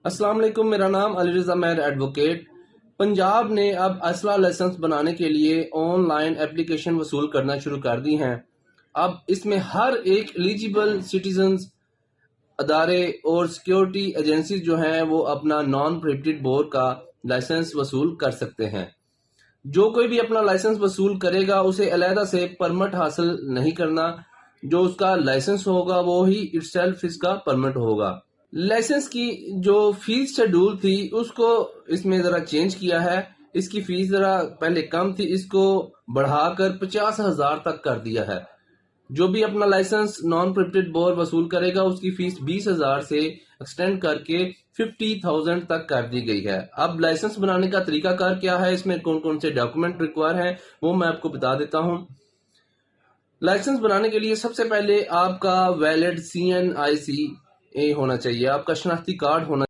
अस्सलाम वालेकुम, मेरा नाम अली रज़ा महर एडवोकेट। पंजाब ने अब असला लाइसेंस बनाने के लिए ऑनलाइन एप्लीकेशन वसूल करना शुरू कर दी हैं। अब इसमें हर एक एलिजिबल सिटीजन्स, अदारे और सिक्योरिटी एजेंसीज जो हैं वो अपना नॉन प्रोहिबिटेड बोर का लाइसेंस वसूल कर सकते हैं। जो कोई भी अपना लाइसेंस वसूल करेगा उसे अलहदा से परमिट हासिल नहीं करना। जो उसका लाइसेंस होगा वो ही इटसेल्फ इसका परमिट होगा। लाइसेंस की जो फीस शेड्यूल थी उसको इसमें ज़रा चेंज किया है। इसकी फीस ज़रा पहले कम थी, इसको बढ़ाकर 50,000 तक कर दिया है। जो भी अपना लाइसेंस नॉन प्रोहिबिटेड बोर वसूल करेगा उसकी फीस 20,000 से एक्सटेंड करके 50,000 तक कर दी गई है। अब लाइसेंस बनाने का तरीकाकार क्या है, इसमें कौन कौन से डॉक्यूमेंट रिक्वायर हैं वो मैं आपको बता देता हूँ। लाइसेंस बनाने के लिए सबसे पहले आपका वैलिड CNIC होना चाहिए, आपका शनाख्ती कार्ड होना